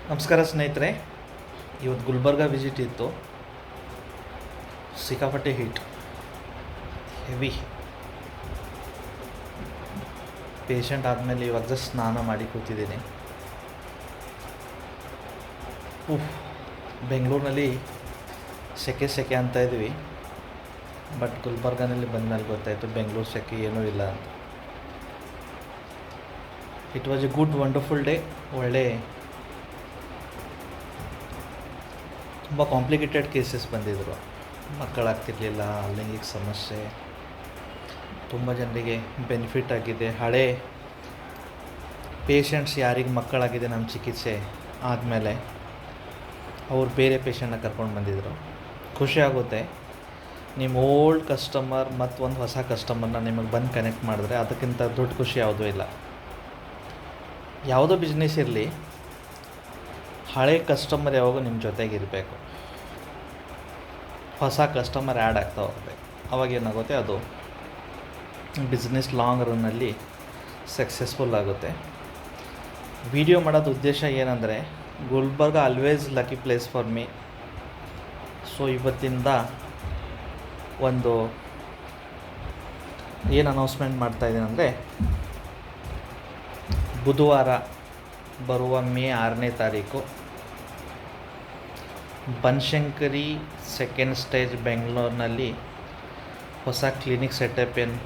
ನಮಸ್ಕಾರ ಸ್ನೇಹಿತರೆ. ಇವತ್ತು ಗುಲ್ಬರ್ಗ ವಿಸಿಟ್ ಇತ್ತು. ಸಿಕ್ಕಾಪಟ್ಟೆ ಹೀಟ್, ಹೆವಿ ಪೇಷಂಟ್ ಆದಮೇಲೆ ಇವಾಗ ಜಸ್ಟ್ ಸ್ನಾನ ಮಾಡಿ ಕೂತಿದ್ದೀನಿ. ಬೆಂಗಳೂರಿನಲ್ಲಿ ಸೆಕೆ ಅಂತ ಇದ್ವಿ, ಬಟ್ ಗುಲ್ಬರ್ಗನಲ್ಲಿ ಬಂದಮೇಲೆ ಗೊತ್ತಾಯಿತು ಬೆಂಗಳೂರು ಸೆಕೆ ಏನೂ ಇಲ್ಲ ಅಂತ. It was A good wonderful day. ಒಳ್ಳೆ ತುಂಬ ಕಾಂಪ್ಲಿಕೇಟೆಡ್ ಕೇಸಸ್ ಬಂದಿದ್ದರು. ಮಕ್ಕಳಾಗ್ತಿರ್ಲಿಲ್ಲ, ಲೈಂಗಿಕ ಸಮಸ್ಯೆ, ತುಂಬ ಜನರಿಗೆ ಬೆನಿಫಿಟ್ ಆಗಿದೆ. ಹಳೆ ಪೇಷಂಟ್ಸ್ ಯಾರಿಗೆ ಮಕ್ಕಳಾಗಿದೆ ನಮ್ಮ ಚಿಕಿತ್ಸೆ ಆದಮೇಲೆ ಅವ್ರು ಬೇರೆ ಪೇಷಂಟ್ನ ಕರ್ಕೊಂಡು ಬಂದಿದ್ದರು. ಖುಷಿ ಆಗುತ್ತೆ. ನಿಮ್ಮ ಓಲ್ಡ್ ಕಸ್ಟಮರ್ ಮತ್ತು ಒಂದು ಹೊಸ ಕಸ್ಟಮರ್ನ ನಿಮಗೆ ಬಂದು ಕನೆಕ್ಟ್ ಮಾಡಿದ್ರೆ ಅದಕ್ಕಿಂತ ದೊಡ್ಡ ಖುಷಿ ಯಾವುದೂ ಇಲ್ಲ. ಯಾವುದೋ ಬಿಸ್ನೆಸ್ ಇರಲಿ, ಹಳೆ ಕಸ್ಟಮರ್ ಯಾವಾಗೂ ನಿಮ್ಮ ಜೊತೆಗಿರಬೇಕು, ಹೊಸ ಕಸ್ಟಮರ್ ಆ್ಯಡ್ ಆಗ್ತಾ ಹೋಗಬೇಕು. ಅವಾಗೇನಾಗುತ್ತೆ, ಅದು ಬಿಸ್ನೆಸ್ ಲಾಂಗ್ ರನ್ನಲ್ಲಿ ಸಕ್ಸಸ್ಫುಲ್ ಆಗುತ್ತೆ. ವಿಡಿಯೋ ಮಾಡೋದು ಉದ್ದೇಶ ಏನಂದರೆ, Gulbarga always lucky place for me. So ಇವತ್ತಿಂದ ಒಂದು ಏನು ಅನೌನ್ಸ್ಮೆಂಟ್ ಮಾಡ್ತಾಯಿದ್ದೀನಿ ಅಂದರೆ, ಬುಧವಾರ ಬರುವ ಮೇ 6ನೇ ತಾರೀಕು ಬನಶಂಕರಿ ಸೆಕೆಂಡ್ ಸ್ಟೇಜ್ ಬೆಂಗಳೂರಿನಲ್ಲಿ ಹೊಸ ಕ್ಲಿನಿಕ್ ಸೆಟಪ್ ಏನು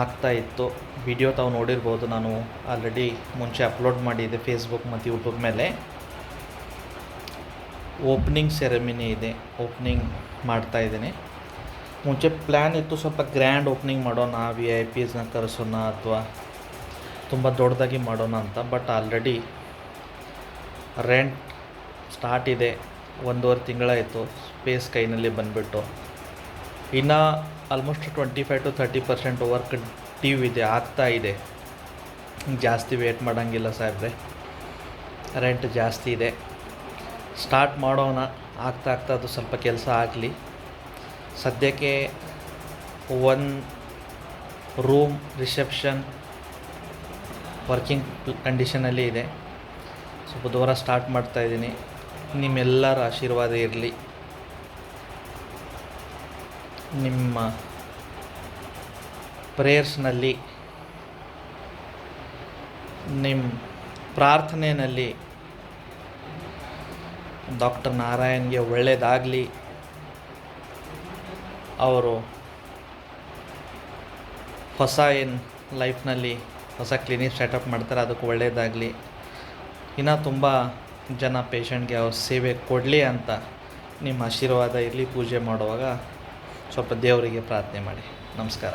ಆಗ್ತಾಯಿತ್ತು. ವಿಡಿಯೋ ತಾವು ನೋಡಿರ್ಬೋದು, ನಾನು ಆಲ್ರೆಡಿ ಮುಂಚೆ ಅಪ್ಲೋಡ್ ಮಾಡಿದ್ದೆ ಫೇಸ್ಬುಕ್ ಮತ್ತು ಯೂಟ್ಯೂಬ್ ಮೇಲೆ. ಓಪನಿಂಗ್ ಸೆರೆಮನಿ ಇದೆ, ಓಪನಿಂಗ್ ಮಾಡ್ತಾಯಿದ್ದೀನಿ. ಮುಂಚೆ ಪ್ಲ್ಯಾನ್ ಇತ್ತು ಸ್ವಲ್ಪ ಗ್ರ್ಯಾಂಡ್ ಓಪನಿಂಗ್ ಮಾಡೋಣ, VIP ಕರೆಸೋಣ ಅಥವಾ ತುಂಬ ದೊಡ್ಡದಾಗಿ ಮಾಡೋಣ ಅಂತ. ಬಟ್ ಆಲ್ರೆಡಿ ರೆಂಟ್ ಸ್ಟಾರ್ಟ್ ಇದೆ, 1.5 ತಿಂಗಳಾಯಿತು. ಸ್ಪೇಸ್ ಕೈನಲ್ಲಿ ಬಂದುಬಿಟ್ಟು ಇನ್ನು ಆಲ್ಮೋಸ್ಟ್ 25-30% ವರ್ಕ್ ಡ್ಯೂ ಇದೆ, ಆಗ್ತಾ ಇದೆ. ಜಾಸ್ತಿ ವೇಟ್ ಮಾಡೋಂಗಿಲ್ಲ ಸಾಹೇಬ್ರೆ, ರೆಂಟ್ ಜಾಸ್ತಿ ಇದೆ. ಸ್ಟಾರ್ಟ್ ಮಾಡೋಣ, ಆಗ್ತಾ ಅದು ಸ್ವಲ್ಪ ಕೆಲಸ ಆಗಲಿ. ಸದ್ಯಕ್ಕೆ 1 ರೂಮ್ ರಿಸೆಪ್ಷನ್ ವರ್ಕಿಂಗ್ ಕಂಡೀಷನಲ್ಲಿ ಇದೆ. ಸೊ ಬುಧವಾರ ಸ್ಟಾರ್ಟ್ ಮಾಡ್ತಾಯಿದ್ದೀನಿ. ನಿಮ್ಮೆಲ್ಲರ ಆಶೀರ್ವಾದ ಇರಲಿ, ನಿಮ್ಮ ಪ್ರೇಯರ್ಸ್ನಲ್ಲಿ, ನಿಮ್ಮ ಪ್ರಾರ್ಥನೆಯಲ್ಲಿ ಡಾಕ್ಟರ್ ನಾರಾಯಣ್ಗೆ ಒಳ್ಳೆಯದಾಗಲಿ. ಅವರು ಹೊಸ ಏನು ಲೈಫ್ನಲ್ಲಿ ಹೊಸ ಕ್ಲಿನಿಕ್ ಸೆಟಪ್ ಮಾಡ್ತಾರೆ, ಅದಕ್ಕೆ ಒಳ್ಳೆಯದಾಗಲಿ. ಇನ್ನೂ ತುಂಬ ಜನ ಪೇಷಂಟ್ಗೆ ಅವ್ರ ಸೇವೆ ಕೊಡಲಿ ಅಂತ ನಿಮ್ಮ ಆಶೀರ್ವಾದ ಇರಲಿ. ಪೂಜೆ ಮಾಡುವಾಗ ಸ್ವಲ್ಪ ದೇವರಿಗೆ ಪ್ರಾರ್ಥನೆ ಮಾಡಿ. ನಮಸ್ಕಾರ.